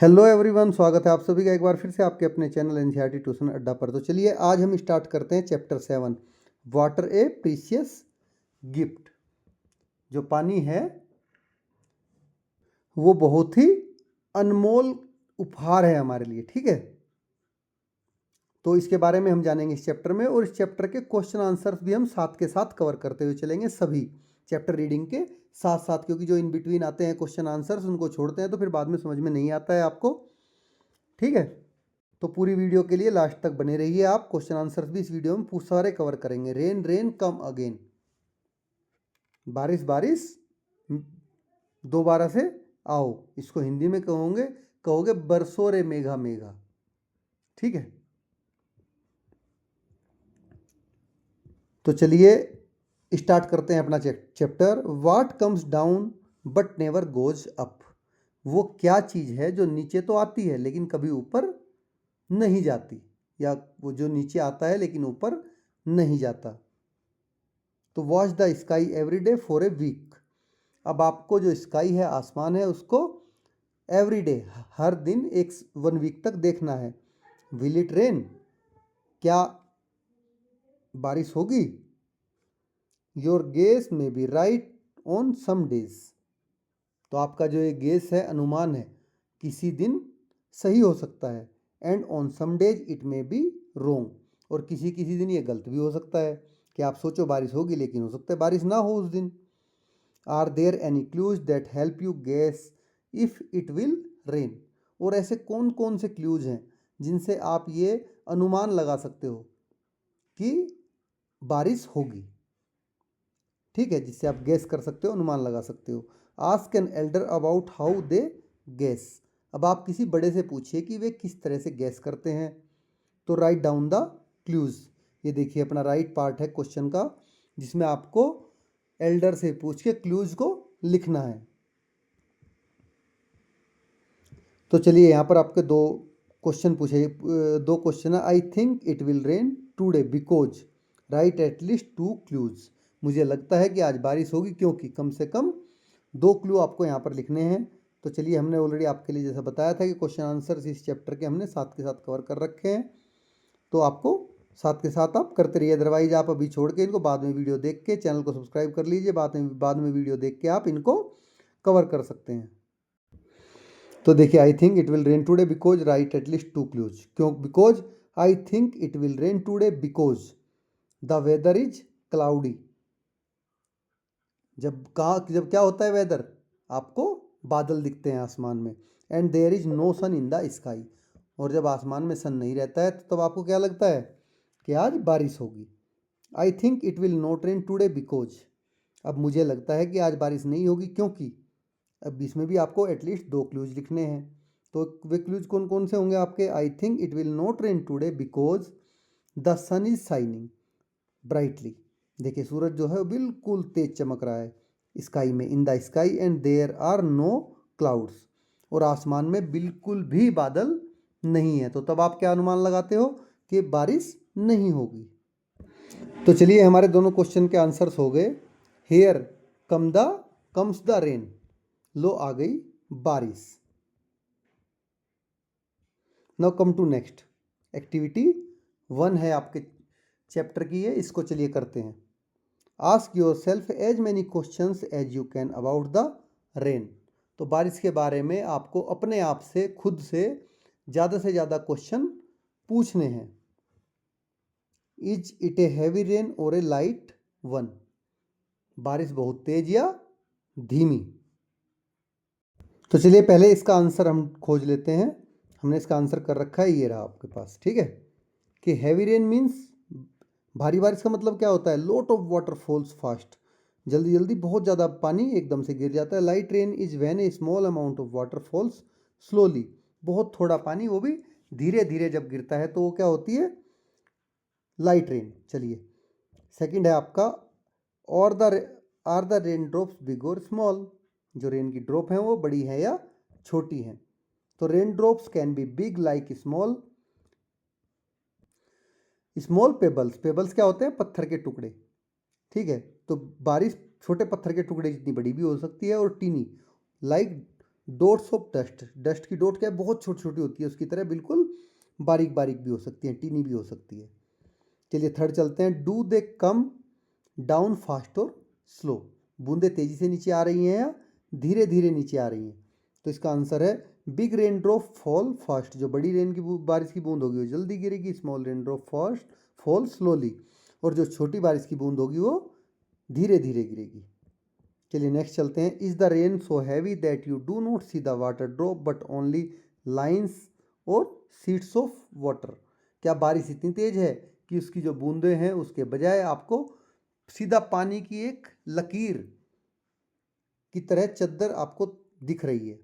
Hello everyone, स्वागत है आप सभी का एक बार फिर से आपके अपने चैनल एनसीईआरटी ट्यूशन अड्डा पर। तो चलिए आज हम स्टार्ट करते हैं चैप्टर 7 वाटर ए प्रीशियस गिफ्ट। जो पानी है वो बहुत ही अनमोल उपहार है हमारे लिए, ठीक है। तो इसके बारे में हम जानेंगे इस चैप्टर में, और इस चैप्टर के क्वेश्चन आंसर्स भी हम साथ के साथ कवर करते हुए चलेंगे, सभी चैप्टर रीडिंग के साथ साथ, क्योंकि जो इन बिटवीन आते हैं क्वेश्चन आंसर्स उनको छोड़ते हैं तो फिर बाद में समझ में नहीं आता है आपको, ठीक है। तो पूरी वीडियो के लिए लास्ट तक बने रहिए आप। क्वेश्चन आंसर्स भी इस वीडियो में सारे कवर करेंगे। रेन रेन कम अगेन, बारिश बारिश दोबारा से आओ, इसको हिंदी में कहोगे बरसो रे मेघा मेघा, ठीक है। तो चलिए स्टार्ट करते हैं अपना chapter. What comes down but never goes up. वो क्या चीज़ है जो नीचे तो आती है लेकिन कभी ऊपर नहीं जाती, या वो जो नीचे आता है लेकिन ऊपर नहीं जाता। तो watch the sky every day for a week. अब आपको जो स्काई है, आसमान है, उसको एवरी डे हर दिन 1 वीक तक देखना है। विल इट रेन, क्या बारिश होगी। Your guess may be right on some days. तो आपका जो ये गेस है, अनुमान है, किसी दिन सही हो सकता है। And on some days it may be wrong, और किसी किसी दिन ये गलत भी हो सकता है कि आप सोचो बारिश होगी लेकिन हो सकता है बारिश ना हो उस दिन। Are there any clues that help you guess if it will rain. और ऐसे कौन कौन से क्लूज हैं जिनसे आप ये अनुमान लगा सकते हो कि बारिश होगी, ठीक है, जिससे आप गैस कर सकते हो, अनुमान लगा सकते हो। Ask an elder about how they gas. अब आप किसी बड़े से पूछिए कि वे किस तरह से गैस करते हैं। तो राइट डाउन द क्लूज। ये देखिए अपना राइट पार्ट है क्वेश्चन का, जिसमें आपको एल्डर से पूछ के क्लूज को लिखना है। तो चलिए यहाँ पर आपके दो क्वेश्चन पूछे, 2 क्वेश्चन है। आई think it will rain today because right at least 2 clues. मुझे लगता है कि आज बारिश होगी क्योंकि, कम से कम 2 क्लू आपको यहाँ पर लिखने हैं। तो चलिए, हमने ऑलरेडी आपके लिए जैसा बताया था कि क्वेश्चन आंसर इस चैप्टर के हमने साथ के साथ कवर कर रखे हैं, तो आपको साथ के साथ आप करते रहिए। अदरवाइज आप अभी छोड़ के इनको बाद में वीडियो देख के चैनल को सब्सक्राइब कर लीजिए, बाद में वीडियो देख के आप इनको कवर कर सकते हैं। तो देखिए, I think it will rain today because right at least 2 clues. क्यों because? I think it will rain today because the weather is cloudy. जब क्या होता है वेदर, आपको बादल दिखते हैं आसमान में। And there is no sun in the sky. और जब आसमान में सन नहीं रहता है तो तब आपको क्या लगता है कि आज बारिश होगी। आई think it will not rain today because, अब मुझे लगता है कि आज बारिश नहीं होगी क्योंकि, अब इसमें भी आपको एटलीस्ट 2 क्लूज लिखने हैं। तो वे क्लूज कौन कौन से होंगे आपके? I think it will not rain today because the sun is shining brightly. देखिए सूरज जो है वो बिल्कुल तेज चमक रहा है स्काई में, in the sky, and there are no clouds, और आसमान में बिल्कुल भी बादल नहीं है। तो तब आप क्या अनुमान लगाते हो कि बारिश नहीं होगी। तो चलिए, हमारे दोनों क्वेश्चन के आंसर्स हो गए। हेयर कम्स द रेन, लो आ गई बारिश। Now come to next activity 1 है आपके चैप्टर की है, इसको चलिए करते हैं। Ask yourself as many question as you can about the rain. तो बारिश के बारे में आपको अपने आप से, खुद से ज़्यादा से ज़्यादा क्वेश्चन पूछने हैं। Is it a heavy rain और ए लाइट वन। बारिश बहुत तेज या धीमी। तो चलिए पहले इसका आंसर हम खोज लेते हैं। हमने इसका आंसर कर रखा है, ये रहा आपके पास, ठीक है। कि हैवी रेन मीन्स भारी बारिश का मतलब क्या होता है? Lot of water falls fast, जल्दी जल्दी बहुत ज़्यादा पानी एकदम से गिर जाता है। Light rain is when A small amount of water falls slowly, बहुत थोड़ा पानी, वो भी धीरे धीरे जब गिरता है तो वो क्या होती है? Light rain. चलिए सेकंड है आपका, और are the rain drops big और स्मॉल। जो रेन की ड्रॉप हैं वो बड़ी हैं या छोटी हैं। तो rain drops can be big like small pebbles. Pebbles क्या होते हैं? पत्थर के टुकड़े, ठीक है। तो बारिश छोटे पत्थर के टुकड़े जितनी बड़ी भी हो सकती है, और tiny like dots of dust, dust की डॉट क्या है, बहुत छोटी छोटी होती है, उसकी तरह बिल्कुल बारीक बारीक भी हो सकती है, टीनी भी हो सकती है। चलिए थर्ड चलते हैं, do they come down fast और स्लो, बूंदे तेजी से नीचे आ रही हैं या धीरे धीरे नीचे आ रही हैं? तो इसका आंसर है big rain drop fall fast, जो बड़ी रेन की बारिश की बूंद होगी वो जल्दी गिरेगी, small rain drop fast fall slowly, और जो छोटी बारिश की बूंद होगी वो धीरे धीरे गिरेगी। चलिए नेक्स्ट चलते हैं, is the rain so heavy that you do not see the water drop but only lines और सीड्स ऑफ वाटर, क्या बारिश इतनी तेज है कि उसकी जो बूंदें हैं उसके बजाय आपको सीधा पानी की एक लकीर की तरह चद्दर आपको दिख रही है?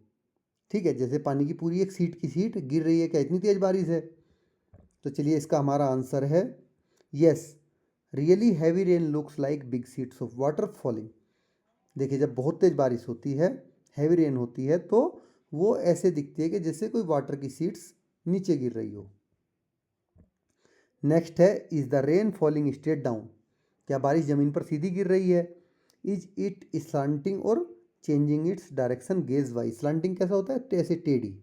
ठीक है, जैसे पानी की पूरी एक सीट की सीट गिर रही है, क्या इतनी तेज बारिश है? तो चलिए इसका हमारा आंसर है yes, really heavy rain looks like big seats of water falling. देखिए जब बहुत तेज बारिश होती है, हैवी रेन होती है, तो वो ऐसे दिखती है कि जैसे कोई वाटर की सीट्स नीचे गिर रही हो। नेक्स्ट है, is the rain falling straight down, क्या बारिश जमीन पर सीधी गिर रही है? इज इट स्लांटिंग और changing its direction gauge wise, slanting कैसा होता है, ऐसे टेढ़ी,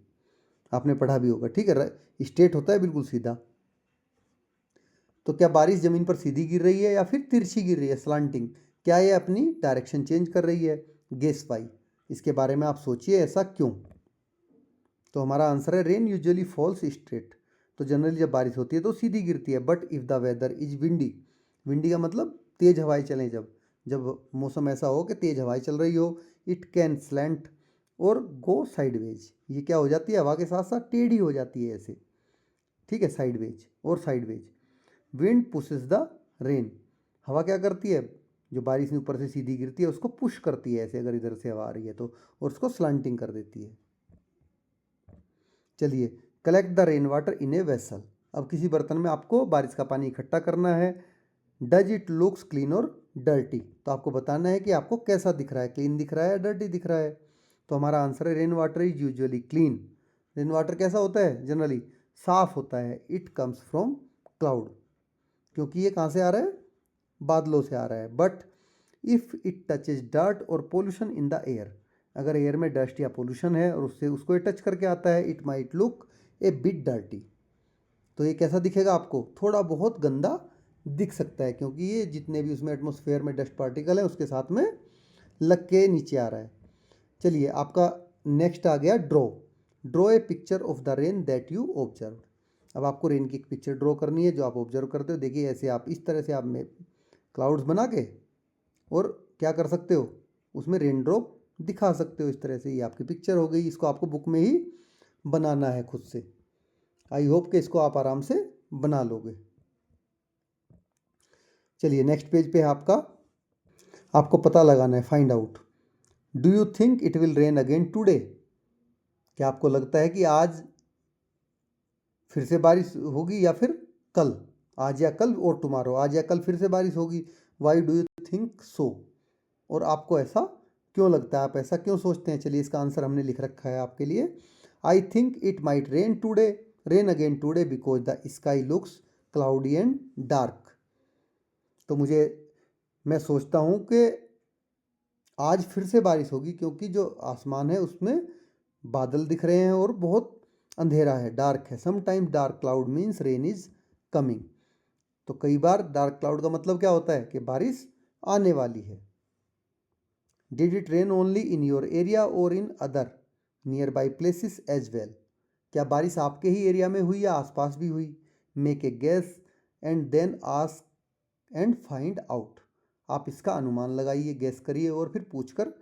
आपने पढ़ा भी होगा, ठीक है। स्ट्रेट होता है बिल्कुल सीधा। तो क्या बारिश जमीन पर सीधी गिर रही है या फिर तिरछी गिर रही है, स्लांटिंग, क्या ये अपनी डायरेक्शन चेंज कर रही है? गेस वाई, इसके बारे में आप सोचिए ऐसा क्यों। तो हमारा आंसर है रेन यूजुअली फॉल्स स्ट्रेट, तो जनरली जब बारिश होती है तो सीधी गिरती है, but if the weather is windy, windy का मतलब तेज हवाएं चलें, जब जब मौसम ऐसा हो कि तेज हवाएं चल रही हो, इट कैन स्लैंट और गो साइडवेज, ये क्या हो जाती है, हवा के साथ साथ टेढ़ी हो जाती है ऐसे, ठीक है, साइडवेज और sideways. Wind pushes the rain, हवा क्या करती है, जो बारिश में ऊपर से सीधी गिरती है उसको पुश करती है ऐसे, अगर इधर से हवा आ रही है तो, और उसको स्लांटिंग कर देती है। चलिए, collect the rain water in a vessel, अब किसी बर्तन में आपको बारिश का पानी इकट्ठा करना है। डज इट लुक्स क्लीन और डर्टी, तो आपको बताना है कि आपको कैसा दिख रहा है, क्लीन दिख रहा है या डर्टी दिख रहा है। तो हमारा आंसर है rain water is usually clean, rain water कैसा होता है, जनरली साफ होता है। इट कम्स फ्रॉम क्लाउड, क्योंकि ये कहाँ से आ रहा है, बादलों से आ रहा है। But if it touches dirt और पोल्यूशन इन द एयर, अगर एयर में डस्ट या पोल्यूशन है और उससे उसको टच करके आता है, it might look A bit dirty, तो ये कैसा दिखेगा आपको, थोड़ा बहुत गंदा दिख सकता है, क्योंकि ये जितने भी उसमें एटमॉस्फेयर में डस्ट पार्टिकल है उसके साथ में लग के नीचे आ रहा है। चलिए आपका नेक्स्ट आ गया draw, draw a picture of the rain that you observe, अब आपको रेन की एक पिक्चर ड्रॉ करनी है जो आप ऑब्जर्व करते हो। देखिए ऐसे आप इस तरह से आप में क्लाउड्स बना के और क्या कर सकते हो, उसमें रेन ड्रॉप दिखा सकते हो इस तरह से, ये आपकी पिक्चर हो गई। इसको आपको बुक में ही बनाना है खुद से, आई होप कि इसको आप आराम से बना लोगे। चलिए नेक्स्ट पेज पे आपको पता लगाना है, find out, do you think it will rain again today, क्या आपको लगता है कि आज फिर से बारिश होगी या फिर कल, आज या कल और टुमारो, आज या कल फिर से बारिश होगी, why do you think so, और आपको ऐसा क्यों लगता है, आप ऐसा क्यों सोचते हैं? चलिए इसका आंसर हमने लिख रखा है आपके लिए, आई think it might rain today, rain again today because the sky looks cloudy and dark, तो मैं सोचता हूँ कि आज फिर से बारिश होगी क्योंकि जो आसमान है उसमें बादल दिख रहे हैं और बहुत अंधेरा है, डार्क है। Sometime dark cloud means rain is coming, तो कई बार डार्क क्लाउड का मतलब क्या होता है कि बारिश आने वाली है। Did it rain only in your area और in other nearby places as well, क्या बारिश आपके ही एरिया में हुई या आसपास भी हुई? Make a guess and then ask and find out, आप इसका अनुमान लगाइए, गेस करिए और फिर पूछकर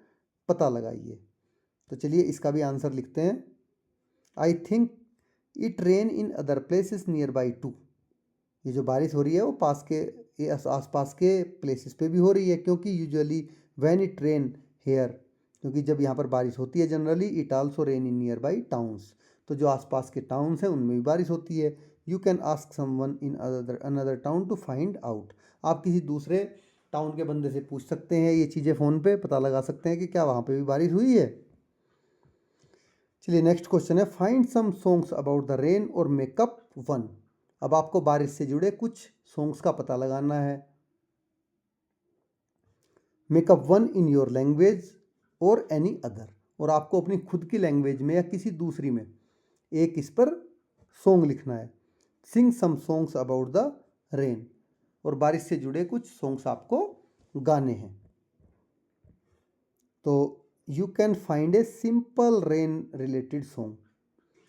पता लगाइए। तो चलिए इसका भी आंसर लिखते हैं, आई think it rain in other places near by two, ये जो बारिश हो रही है वो आसपास के प्लेसेस पे भी हो रही है, क्योंकि usually when it rain here, क्योंकि जब यहाँ पर बारिश होती है generally, it also rain in nearby towns, तो जो आसपास के टाउन्स हैं उनमें भी बारिश होती है। You can ask someone in another town to find out, आप किसी दूसरे टाउन के बंदे से पूछ सकते हैं ये चीज़ें, फ़ोन पे पता लगा सकते हैं कि क्या वहाँ पे भी बारिश हुई है। चलिए नेक्स्ट क्वेश्चन है, find some songs about the rain और मेकअप वन, अब आपको बारिश से जुड़े कुछ सॉन्ग्स का पता लगाना है। Makeup one in your language और एनी अदर, और आपको अपनी खुद की लैंग्वेज में या किसी दूसरी में एक इस पर सॉन्ग लिखना है। Sing some songs about the rain, और बारिश से जुड़े कुछ सॉन्ग्स आपको गाने हैं। तो you can find a simple rain related song.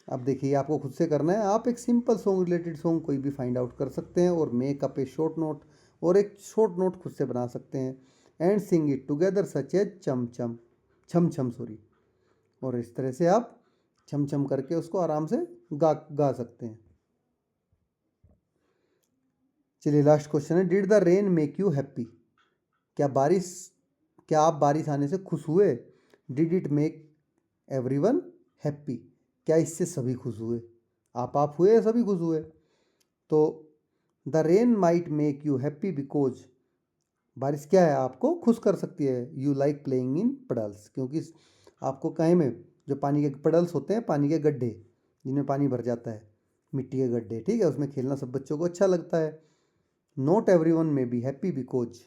अब देखिए आपको खुद से करना है, आप एक सिंपल सॉन्ग रिलेटेड सॉन्ग कोई भी फाइंड आउट कर सकते हैं और मेक अप ए शॉर्ट नोट, और एक शॉर्ट नोट खुद से बना सकते हैं। एंड सिंग इट टुगेदर सच ए छम छम सॉरी, और इस तरह से आप छम छम करके उसको आराम से गा सकते हैं। चलिए लास्ट क्वेश्चन है, did the rain make you happy? क्या आप बारिश आने से खुश हुए? Did it make everyone happy? क्या इससे सभी खुश हुए? आप हुए या सभी खुश हुए? तो the rain might make you happy because, बारिश क्या है, आपको खुश कर सकती है। You like playing in puddles, क्योंकि आपको कहीं में जो पानी के पडल्स होते हैं, पानी के गड्ढे जिनमें पानी भर जाता है, मिट्टी के गड्ढे, ठीक है, उसमें खेलना सब बच्चों को अच्छा लगता है। Not everyone may be happy because,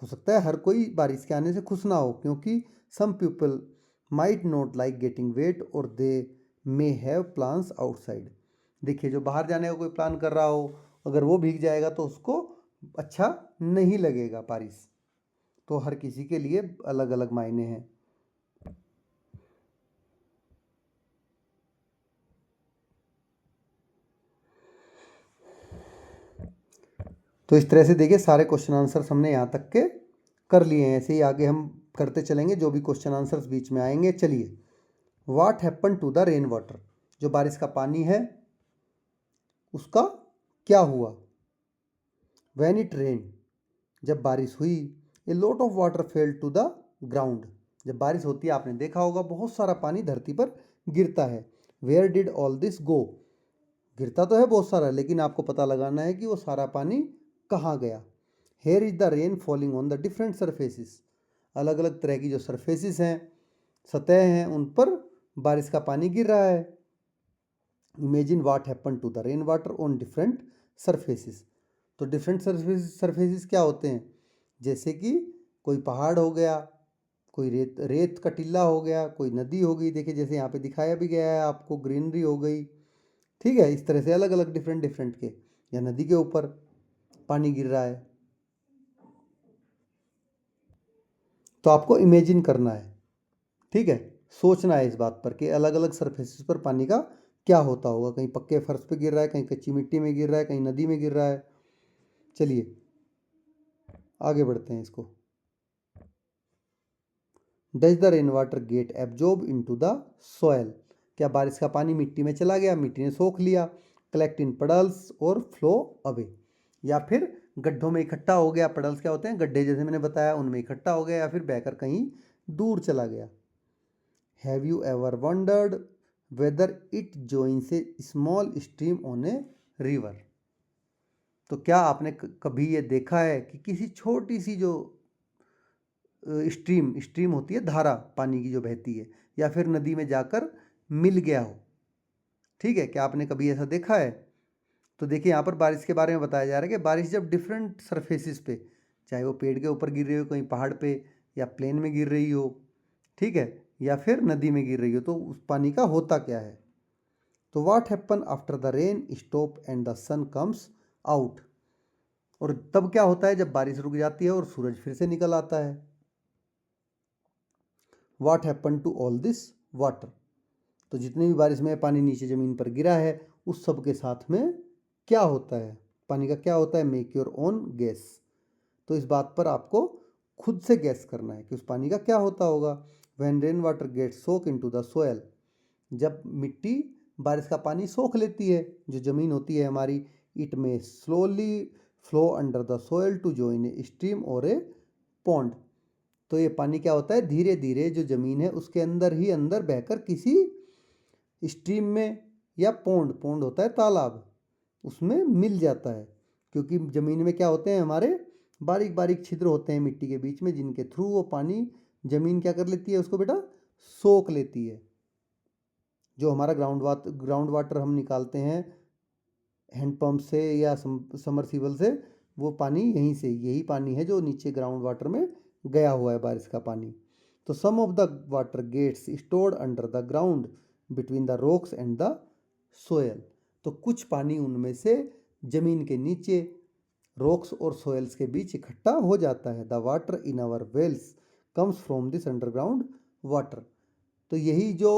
हो सकता है हर कोई बारिश के आने से खुश ना हो, क्योंकि some people might not like getting wet और they may have plans outside. देखिए जो बाहर जाने का कोई प्लान कर रहा हो, अगर वो भीग जाएगा तो उसको अच्छा नहीं लगेगा बारिश। तो हर किसी के लिए अलग अलग मायने हैं। तो इस तरह से देखिए सारे क्वेश्चन आंसर्स हमने यहाँ तक के कर लिए हैं। ऐसे ही आगे हम करते चलेंगे, जो भी क्वेश्चन आंसर्स बीच में आएंगे। चलिए, what happen to the rain water? जो बारिश का पानी है उसका क्या हुआ? व्हेन इट रेन, जब बारिश हुई। A lot of water fell to the ground, जब बारिश होती है आपने देखा होगा बहुत सारा पानी धरती पर गिरता है। Where did all this go? गिरता तो है बहुत सारा, लेकिन आपको पता लगाना है कि वो सारा पानी कहाँ गया। Here is the rain falling on the different surfaces, अलग अलग तरह की जो सरफेसिस हैं, सतह हैं, उन पर बारिश का पानी गिर रहा है। Imagine what happen to the rain water on different surfaces. तो डिफरेंट सरफेसिस क्या होते हैं? जैसे कि कोई पहाड़ हो गया, कोई रेत का टिल्ला हो गया, कोई नदी हो गई, देखिए जैसे यहाँ पे दिखाया भी गया है आपको, ग्रीनरी हो गई, ठीक है। इस तरह से अलग अलग डिफरेंट के, या नदी के ऊपर पानी गिर रहा है, तो आपको इमेजिन करना है, ठीक है, सोचना है इस बात पर कि अलग अलग सरफेसिस पर पानी का क्या होता होगा। कहीं पक्के फर्श पे गिर रहा है, कहीं कच्ची मिट्टी में गिर रहा है, कहीं नदी में गिर रहा है। चलिए आगे बढ़ते हैं इसको। Does the rain water get absorb into the soil? क्या बारिश का पानी मिट्टी में चला गया, मिट्टी ने सोख लिया। कलेक्ट इन पडल्स और फ्लो अवे, या फिर गड्ढों में इकट्ठा हो गया। पडल्स क्या होते हैं? गड्ढे, जैसे मैंने बताया, उनमें इकट्ठा हो गया, या फिर बहकर कहीं दूर चला गया। Have you ever wondered whether it joins A small stream on a river? तो क्या आपने कभी ये देखा है कि किसी छोटी सी जो स्ट्रीम होती है, धारा पानी की जो बहती है, या फिर नदी में जाकर मिल गया हो, ठीक है, क्या आपने कभी ऐसा देखा है? तो देखिए यहाँ पर बारिश के बारे में बताया जा रहा है कि बारिश जब डिफरेंट सरफेसिस पे, चाहे वो पेड़ के ऊपर गिर रही हो, कहीं पहाड़ पे या प्लेन में गिर रही हो, ठीक है, या फिर नदी में गिर रही हो, तो उस पानी का होता क्या है? तो what happen after the rain stop and the sun comes out? और तब क्या होता है जब बारिश रुक जाती है और सूरज फिर से निकल आता है? What happen to all this water? तो जितने भी बारिश में पानी नीचे ज़मीन पर गिरा है, उस सब के साथ में क्या होता है, पानी का क्या होता है? Make your own gas. तो इस बात पर आपको खुद से गैस करना है कि उस पानी का क्या होता होगा। When rain water gets soak into the soil, जब मिट्टी बारिश का पानी सोख लेती है, जो ज़मीन होती है हमारी, it may slowly flow under the soil to join a stream और ए पॉन्ड। तो ये पानी क्या होता है? धीरे धीरे जो ज़मीन है उसके अंदर ही अंदर बहकर किसी स्ट्रीम में, या पौंड होता है तालाब, उसमें मिल जाता है। क्योंकि ज़मीन में क्या होते हैं, हमारे बारीक बारीक छिद्र होते हैं मिट्टी के बीच में, जिनके थ्रू वो पानी ज़मीन क्या कर लेती है, उसको बेटा सोख लेती है। जो हमारा ग्राउंड वाटर हम निकालते हैं हैंडपम्प से या समरसीबल से, वो पानी यहीं से, यही पानी है जो नीचे ग्राउंड वाटर में गया हुआ है, बारिश का पानी। तो some of the water gets stored under the ground between the rocks and the soil. तो कुछ पानी उनमें से जमीन के नीचे रॉक्स और सोयल्स के बीच इकट्ठा हो जाता है। The water in our wells comes from this underground water. तो यही जो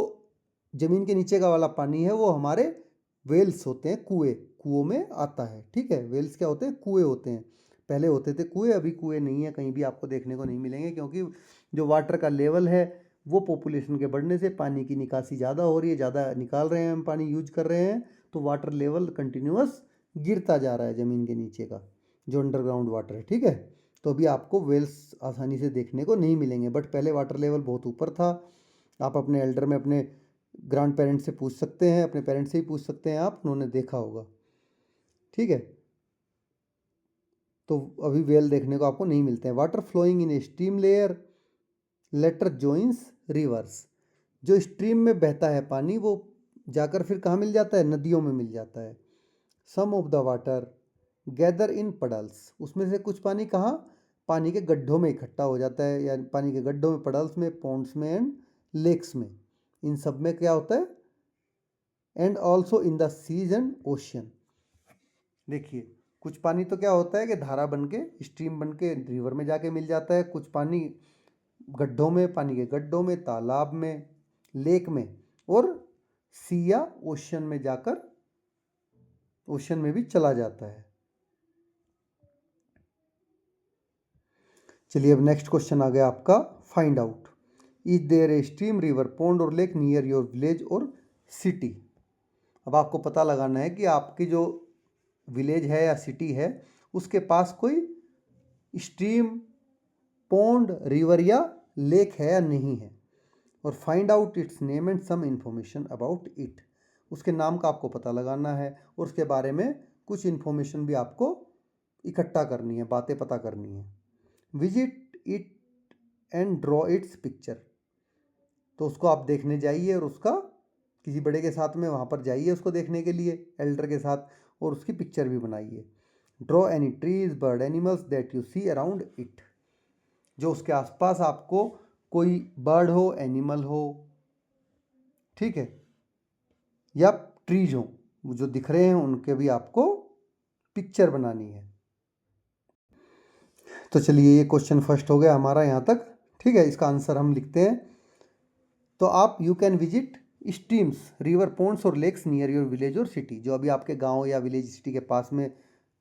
जमीन के नीचे का वाला पानी है वो हमारे वेल्स होते हैं, कुओं में आता है। ठीक है, वेल्स क्या होते हैं? कुएं होते हैं। पहले होते थे कुएं, अभी कुएं नहीं है, कहीं भी आपको देखने को नहीं मिलेंगे, क्योंकि जो वाटर का लेवल है वो पॉपुलेशन के बढ़ने से पानी की निकासी ज़्यादा हो रही है, ज़्यादा निकाल रहे हैं हम, पानी यूज कर रहे हैं, तो वाटर लेवल कंटिन्यूअस गिरता जा रहा है ज़मीन के नीचे का जो अंडरग्राउंड वाटर है। ठीक है, तो अभी आपको वेल्स आसानी से देखने को नहीं मिलेंगे, बट पहले वाटर लेवल बहुत ऊपर था। आप अपने एल्डर में अपने ग्रैंड पेरेंट्स से पूछ सकते हैं, अपने पेरेंट्स से ही पूछ सकते हैं, आप उन्होंने देखा होगा। ठीक है, तो अभी वेल देखने को आपको नहीं मिलते हैं। Water flowing in a stream layer later joins rivers. जो स्ट्रीम में बहता है पानी वो जाकर फिर कहाँ मिल जाता है? नदियों में मिल जाता है। Some of the water gather in puddles. उसमें से कुछ पानी कहाँ? पानी के गड्ढों में इकट्ठा हो जाता है, या पानी के गड्ढों में, पडल्स में, पॉन्ड्स में एंड लेक्स में, इन सब में क्या होता है? And also in the seas and ocean. देखिए, कुछ पानी तो क्या होता है कि धारा बन के, स्ट्रीम बन के रिवर में जाके मिल जाता है, कुछ पानी गड्ढों में, पानी के गड्ढों में, तालाब में, लेक में, और सी या ओशियन में जाकर ओशियन में भी चला जाता है। चलिए, अब नेक्स्ट क्वेश्चन आ गया आपका, find out is there a stream, river, pond और लेक नियर योर विलेज और सिटी। अब आपको पता लगाना है कि आपकी जो विलेज है या सिटी है उसके पास कोई स्ट्रीम, पॉन्ड, रिवर या लेक है या नहीं है, और find out its name and some information about it. उसके नाम का आपको पता लगाना है और उसके बारे में कुछ इन्फॉर्मेशन भी आपको इकट्ठा करनी है, बातें पता करनी है। Visit it and draw it's picture. तो उसको आप देखने जाइए और उसका किसी बड़े के साथ में वहाँ पर जाइए उसको देखने के लिए, एल्डर के साथ, और उसकी पिक्चर भी बनाइए। Draw any trees, bird, animals that you see around it. जो उसके आसपास आपको कोई बर्ड हो, एनिमल हो, ठीक है, या ट्रीज हो जो दिख रहे हैं, उनके भी आपको पिक्चर बनानी है। तो चलिए, ये क्वेश्चन फर्स्ट हो गया हमारा यहाँ तक। ठीक है, इसका आंसर हम लिखते हैं। तो आप you can visit streams, river, ponds or lakes near your village और सिटी। जो अभी आपके गांव या विलेज, सिटी के पास में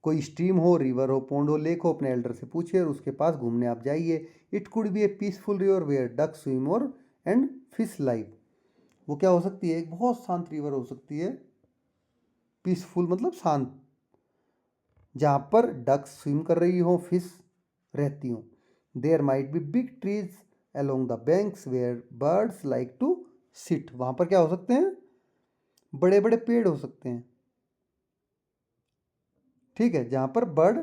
कोई स्ट्रीम हो, रिवर हो, पॉन्ड हो, लेक हो, अपने एल्डर से पूछिए और उसके पास घूमने आप जाइए। It could be a peaceful river where duck swim or and fish live. वो क्या हो सकती है? एक बहुत शांत रिवर हो सकती है, पीसफुल मतलब शांत, जहाँ पर डक स्विम कर रही हो, फिश रहती हो। There might be big trees along the banks where birds like to sit. वहाँ पर क्या हो सकते हैं? बड़े बड़े पेड़ हो सकते हैं, ठीक है, जहाँ पर बर्ड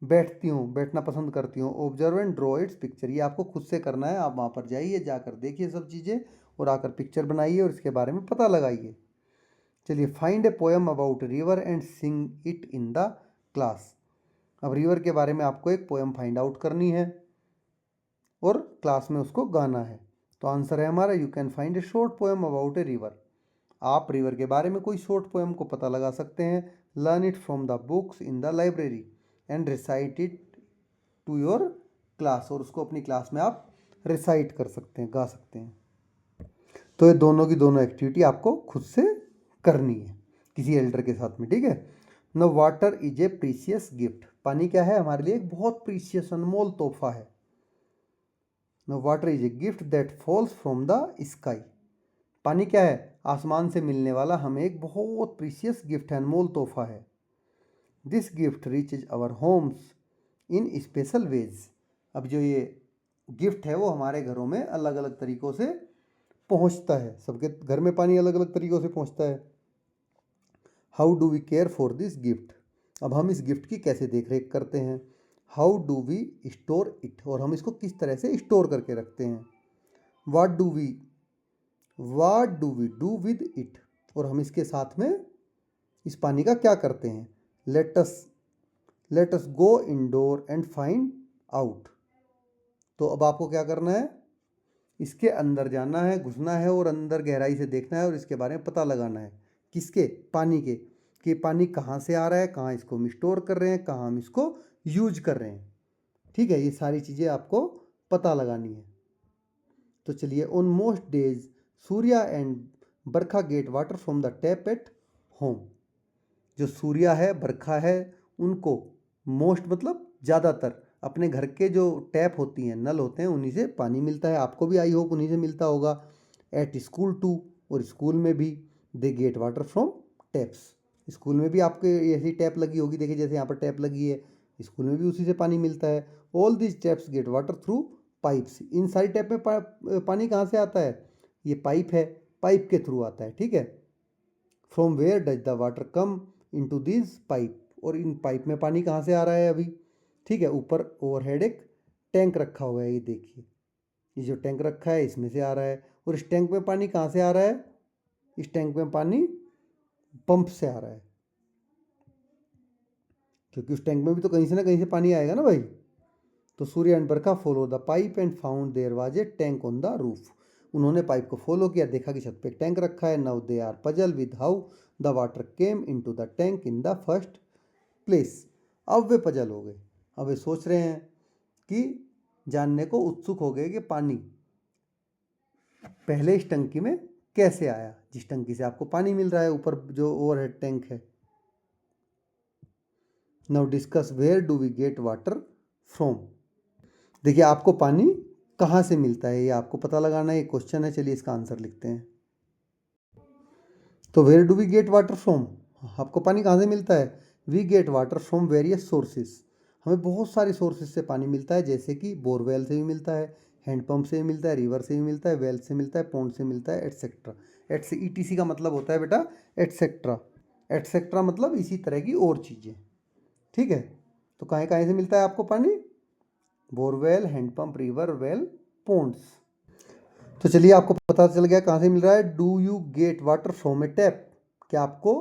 बैठती हूँ, बैठना पसंद करती हूँ। Observe and draw it's picture. ये आपको खुद से करना है, आप वहाँ पर जाइए, जाकर देखिए सब चीज़ें और आकर पिक्चर बनाइए और इसके बारे में पता लगाइए। चलिए, find a poem about river and sing it in the class. अब रिवर के बारे में आपको एक पोएम फाइंड आउट करनी है और क्लास में उसको गाना है। तो आंसर है हमारा, you can find A short poem about a river. आप रिवर के बारे में कोई शॉर्ट पोएम को पता लगा सकते हैं। Learn it from the books in the library and recite it to your class. और उसको अपनी क्लास में आप रिसाइट कर सकते हैं, गा सकते हैं। तो ये दोनों की दोनों एक्टिविटी आपको खुद से करनी है किसी एल्डर के साथ में, ठीक है। No water is a precious gift. पानी क्या है? हमारे लिए एक बहुत प्रीशियस, अनमोल तोहफा है। No water is a gift that falls from the sky. पानी क्या है? आसमान से मिलने वाला हमें एक बहुत प्रीशियस गिफ्ट है, अनमोल तोहफा है। This gift reaches our homes in special ways. अब जो ये गिफ्ट है वो हमारे घरों में अलग अलग तरीक़ों से पहुंचता है, सबके घर में पानी अलग अलग तरीक़ों से पहुंचता है। How do we care for this gift. अब हम इस गिफ्ट की कैसे देख रेख करते हैं। How do we store it. और हम इसको किस तरह से स्टोर करके रखते हैं। What do we do with it. और हम इसके साथ में इस पानी का क्या करते हैं। Let us go indoor and find out. तो अब आपको क्या करना है, इसके अंदर जाना है, घुसना है और अंदर गहराई से देखना है और इसके बारे में पता लगाना है। किसके? पानी के, कि पानी कहाँ से आ रहा है, कहाँ इसको हम स्टोर कर रहे हैं, कहाँ हम इसको यूज कर रहे हैं। ठीक है, ये सारी चीज़ें आपको पता लगानी है। तो चलिए, on most days Surya and Barkha gate water from the tap at home. जो सूर्या है, बरखा है, उनको मोस्ट मतलब ज़्यादातर अपने घर के जो टैप होती हैं, नल होते हैं, उन्हीं से पानी मिलता है। आपको भी आई होप उन्हीं से मिलता होगा। एट स्कूल टू, और स्कूल में भी दे get water from taps. School में भी आपके ऐसी टैप लगी होगी, देखिए जैसे यहाँ पर टैप लगी है, स्कूल में भी उसी से पानी मिलता है। All this taps get water through pipes. इन सारी टैप में पानी कहाँ से आता है? ये पाइप है, पाइप के थ्रू आता है। ठीक है, from where does the water come into this pipe. और इन पाइप में पानी कहाँ से आ रहा है अभी? ठीक है, ऊपर ओवरहेड एक टैंक रखा हुआ है, ये देखिए, ये जो टैंक रखा है इसमें से आ रहा है। और इस टैंक में पानी कहाँ से आ रहा है? इस टैंक में पानी पंप से आ रहा है, क्योंकि उस टैंक में भी तो कहीं से ना कहीं से पानी आएगा ना भाई। तो Surya and Barkha follow the pipe and found there was a tank on the roof. उन्होंने पाइप को फॉलो किया, देखा कि छत पे एक टैंक रखा है। Now they are puzzle with how the water came into the tank in the first place. अब वे पजल हो गए, अब वे सोच रहे हैं कि जानने को उत्सुक हो गए कि पानी पहले इस टंकी में कैसे आया, जिस टंकी से आपको पानी मिल रहा है, ऊपर जो ओवरहेड टैंक है। Now discuss where do we get water from. देखिए, आपको पानी कहाँ से मिलता है, ये आपको पता लगाना है, ये क्वेश्चन है। चलिए इसका आंसर लिखते हैं। तो where do we get water from, आपको पानी कहाँ से मिलता है? We get water from various sources. हमें बहुत सारे सोर्सेज से पानी मिलता है, जैसे कि बोरवेल से भी मिलता है, हैंडपम्प से भी मिलता है, रिवर से भी मिलता है, वेल से मिलता है, पॉन्ड से मिलता है, एटसेट्रा। ETC का मतलब होता है बेटा एटसेट्रा। एटसेट्रा मतलब इसी तरह की और चीज़ें। ठीक है, तो कहाँ कहाँ से मिलता है आपको पानी? Borewell, handpump, river, well, ponds. तो चलिए, आपको पता चल गया कहाँ से मिल रहा है। Do you get water from a tap, क्या आपको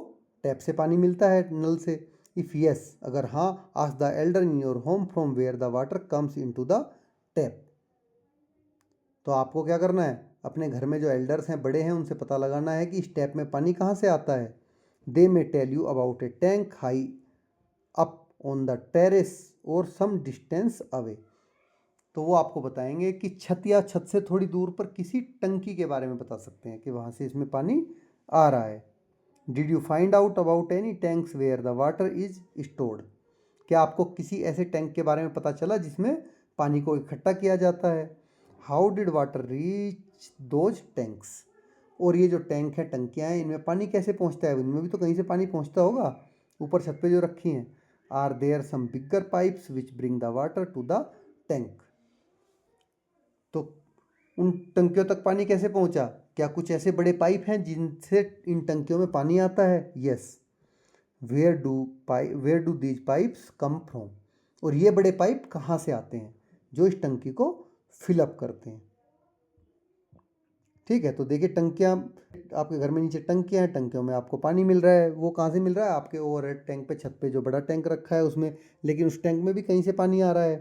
टैप से पानी मिलता है, नल से? इफ़ यस, अगर हाँ, ask the elder in your home from where the water comes into the tap. तो आपको क्या करना है, अपने घर में जो एल्डर्स हैं, बड़े हैं, उनसे पता लगाना है कि इस टैप में पानी कहाँ से आता है। They may tell you about a tank high up on the terrace और सम डिस्टेंस अवे। तो वो आपको बताएंगे कि छत या छत से थोड़ी दूर पर किसी टंकी के बारे में बता सकते हैं कि वहाँ से इसमें पानी आ रहा है। Did you find out about any tanks where the water is stored, क्या आपको किसी ऐसे टैंक के बारे में पता चला जिसमें पानी को इकट्ठा किया जाता है? How did water reach those tanks, और ये जो टैंक है, टंकियाँ हैं, इनमें पानी कैसे पहुँचता है? इनमें भी तो कहीं से पानी पहुँचता होगा, ऊपर छत पे जो रखी हैं। Are there some bigger pipes which bring the water to the tank. तो उन टंकियों तक पानी कैसे पहुंचा? क्या कुछ ऐसे बड़े पाइप हैं जिनसे इन टंकियों में पानी आता है? Yes. Where do these pipes come from, और ये बड़े पाइप कहाँ से आते हैं जो इस टंकी को फिलअप करते हैं? ठीक है, तो देखिए, टंकियाँ, आपके घर में नीचे टंकियाँ हैं, टंकियों में आपको पानी मिल रहा है। वो कहाँ से मिल रहा है? आपके ओवरहेड टैंक पे, छत पे जो बड़ा टैंक रखा है उसमें। लेकिन उस टैंक में भी कहीं से पानी आ रहा है,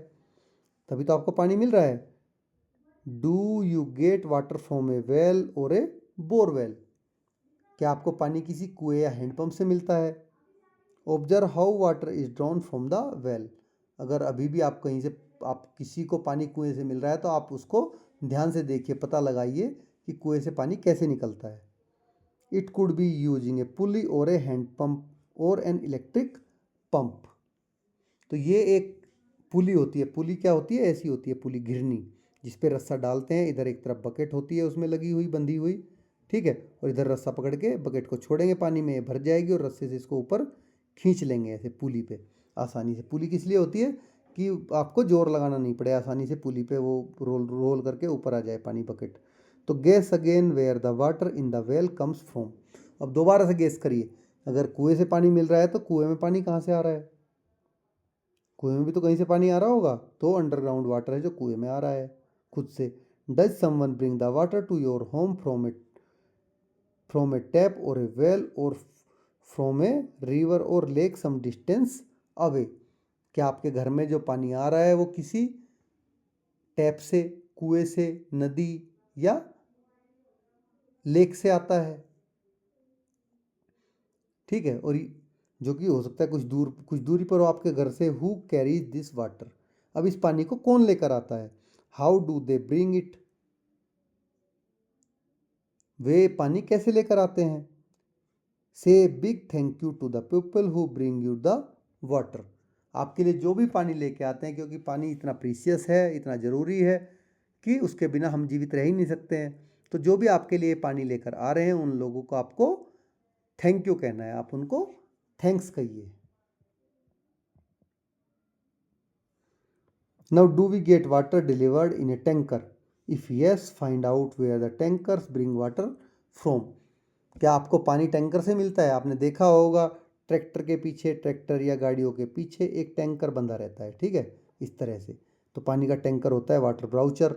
तभी तो आपको पानी मिल रहा है। Do you get water from A well और ए बोरवेल, क्या आपको पानी किसी कुएं या हैंडपंप से मिलता है? Observe how water is drawn from the well, अगर अभी भी आप कहीं से, आप किसी को पानी कुएं से मिल रहा है तो आप उसको ध्यान से देखिए, पता लगाइए कि कुएं से पानी कैसे निकलता है। It could be using a pulley और ए हैंड पंप और एन इलेक्ट्रिक पंप। तो ये एक पुली होती है। पुली क्या होती है? ऐसी होती है पुली, घिरनी, जिस पे रस्सा डालते हैं। इधर एक तरफ बकेट होती है उसमें लगी हुई, बंधी हुई, ठीक है, और इधर रस्सा पकड़ के बकेट को छोड़ेंगे पानी में, भर जाएगी और रस्से से इसको ऊपर खींच लेंगे ऐसे पुली पे आसानी से। पुली किस लिए होती है? कि आपको जोर लगाना नहीं पड़े, आसानी से पुली पे वो रोल रोल करके ऊपर आ जाए पानी, बकेट। तो guess again where the water in the well comes from. अब दोबारा से गैस करिए, अगर कुएं से पानी मिल रहा है तो कुएं में पानी कहाँ से आ रहा है? कुएं में भी तो कहीं से पानी आ रहा होगा, तो अंडरग्राउंड वाटर है जो कुएं में आ रहा है खुद से। Does someone bring the water to your home from a tap or a well or from a river or lake some distance away, क्या आपके घर में जो पानी आ रहा है वो किसी टैप से, कुएं से, नदी या लेक से आता है, ठीक है। और जो कि हो सकता है कुछ दूरी पर हो आपके घर से। हु कैरीज दिस वाटर, अब इस पानी को कौन लेकर आता है। How do they bring it, वे पानी कैसे लेकर आते हैं। Say big thank you to the people who bring you the water, आपके लिए जो भी पानी लेके आते हैं, क्योंकि पानी इतना प्रीशियस है, इतना ज़रूरी है कि उसके बिना हम जीवित रह ही नहीं सकते हैं। तो जो भी आपके लिए पानी लेकर आ रहे हैं उन लोगों को आपको थैंक यू कहना है, आप उनको थैंक्स कहिए। Now do we get water delivered in a tanker, if yes find out where the tankers bring water from, क्या आपको पानी टैंकर से मिलता है। आपने देखा होगा ट्रैक्टर के पीछे, ट्रैक्टर या गाड़ियों के पीछे एक टैंकर बंधा रहता है, ठीक है, इस तरह से। तो पानी का टैंकर होता है वाटर ब्राउचर,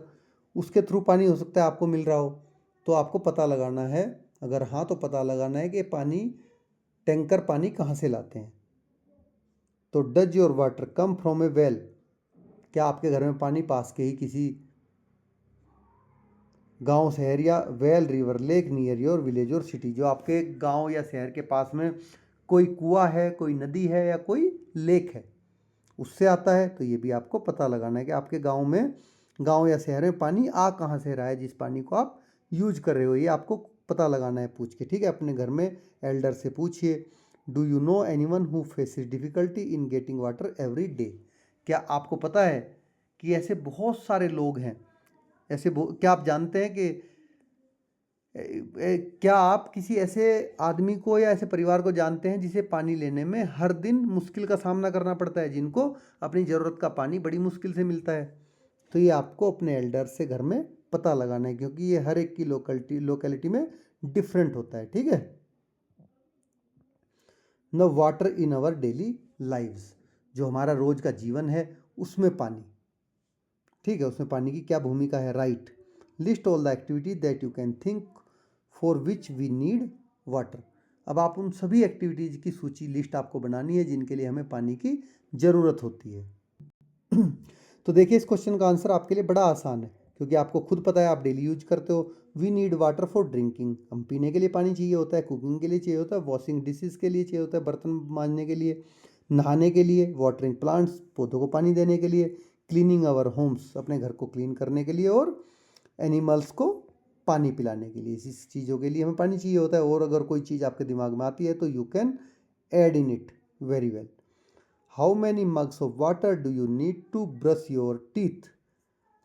उसके थ्रू पानी हो सकता है आपको मिल रहा हो। तो आपको पता लगाना है, अगर हाँ तो पता लगाना है कि टैंकर पानी कहाँ से लाते हैं। तो does your water come from A well, क्या आपके घर में पानी पास के ही किसी गांव, शहर या well, river, lake near your village और सिटी, जो आपके गांव या शहर के पास में कोई कुआं है, कोई नदी है या कोई लेक है, उससे आता है। तो ये भी आपको पता लगाना है कि आपके गांव या शहर में पानी आ कहाँ से रहा है, जिस पानी को आप यूज कर रहे हो, ये आपको पता लगाना है पूछ के, ठीक है। अपने घर में एल्डर से पूछिए। Do you know anyone who faces difficulty in getting water every day, क्या आपको पता है कि ऐसे बहुत सारे लोग हैं, क्या आप जानते हैं कि क्या आप किसी ऐसे आदमी को या ऐसे परिवार को जानते हैं जिसे पानी लेने में हर दिन मुश्किल का सामना करना पड़ता है, जिनको अपनी ज़रूरत का पानी बड़ी मुश्किल से मिलता है। तो ये आपको अपने एल्डर से घर में पता लगाना है, क्योंकि ये हर एक की लोकेलिटी में डिफरेंट होता है, ठीक है। न water in our daily lives, जो हमारा रोज का जीवन है उसमें पानी, ठीक है, उसमें पानी की क्या भूमिका है। Write, list all the activities that you can think for which we need water, अब आप उन सभी एक्टिविटीज़ की सूची, लिस्ट आपको बनानी है जिनके लिए हमें पानी की ज़रूरत होती है। तो देखिए इस क्वेश्चन का आंसर आपके लिए बड़ा आसान है, क्योंकि आपको खुद पता है, आप डेली यूज करते हो। We need water for drinking, हम पीने के लिए पानी चाहिए होता है, कुकिंग के लिए चाहिए होता है, वॉशिंग डिशेज के लिए चाहिए होता है, बर्तन मांजने के लिए, नहाने के लिए, वाटरिंग प्लांट्स, पौधों को पानी देने के लिए, क्लीनिंग आवर होम्स, अपने घर को क्लीन करने के लिए, और एनिमल्स को पानी पिलाने के लिए। इस चीज़ों के लिए हमें पानी चाहिए होता है। और अगर कोई चीज़ आपके दिमाग में आती है तो you can add in it very well. How many mugs of water do you need to brush your teeth,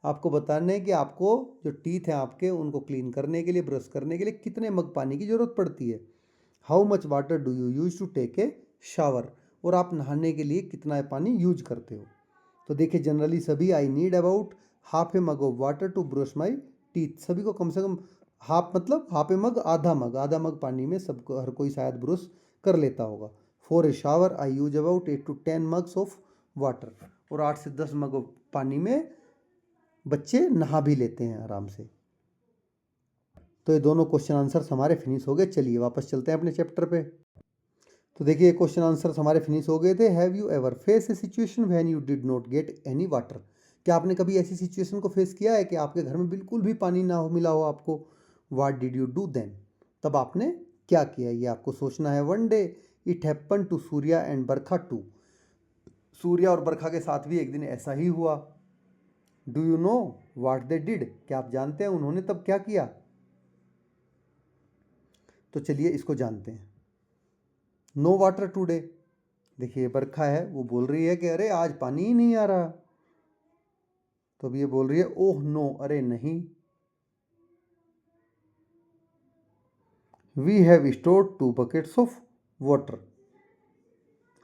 आपको बताना है कि आपको जो टीथ हैं आपके, उनको क्लीन करने के लिए, ब्रश करने के लिए कितने मग पानी की ज़रूरत पड़ती है। How much water do you use to take a shower, और आप नहाने के लिए कितना पानी यूज करते हो। तो देखिए जनरली सभी I need about half a mug of water to brush my teeth, सभी को कम से कम हाफ, मतलब हाफ ए मग, आधा मग पानी में सबको, हर कोई शायद ब्रश कर लेता होगा। For a shower I use about 8 to 10 mugs of water, और 8 से 10 मग पानी में बच्चे नहा भी लेते हैं आराम से। तो ये दोनों क्वेश्चन आंसर हमारे फिनिश हो गए। चलिए वापस चलते हैं अपने चैप्टर पे। तो देखिए क्वेश्चन आंसर हमारे फिनिश हो गए थे। Have you ever face A situation when you did not get any water, क्या आपने कभी ऐसी सिचुएशन को फेस किया है कि आपके घर में बिल्कुल भी पानी ना हो मिला हो आपको। What did you do then, तब आपने क्या किया, ये आपको सोचना है। One day it happen to Surya and Barkha too, Surya और बरखा के साथ भी एक दिन ऐसा ही हुआ। Do you know what they did, क्या आप जानते हैं उन्होंने तब क्या किया। तो चलिए इसको जानते हैं। नो वाटर टुडे, देखिए बरखा है, वो बोल रही है कि अरे आज पानी ही नहीं आ रहा। तो अब ये बोल रही है ओह नो, अरे नहीं। We have stored 2 buckets of water,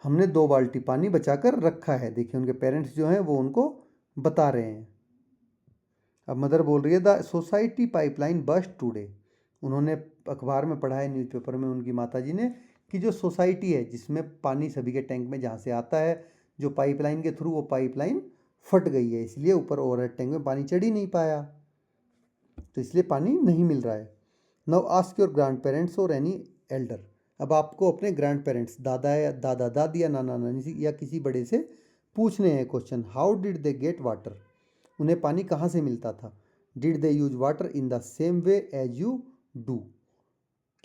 हमने 2 बाल्टी पानी बचाकर रखा है। देखिए उनके पेरेंट्स जो हैं वो उनको बता रहे हैं। अब मदर बोल रही है the society pipeline burst today, उन्होंने अखबार में पढ़ा है, न्यूज़पेपर में उनकी माताजी ने, कि जो सोसाइटी है जिसमें पानी सभी के टैंक में जहाँ से आता है, जो पाइपलाइन के थ्रू, वो पाइपलाइन फट गई है, इसलिए ऊपर ओवरहेड टैंक में पानी चढ़ ही नहीं पाया, तो इसलिए पानी नहीं मिल रहा है। Now ask your grand parents और एनी एल्डर, अब आपको अपने ग्रैंड पेरेंट्स, दादा या दादा दादी या नाना नानी या किसी बड़े से पूछने हैं question. How did they get water, उन्हें पानी कहाँ से मिलता था। Did they use water in the same way as you do,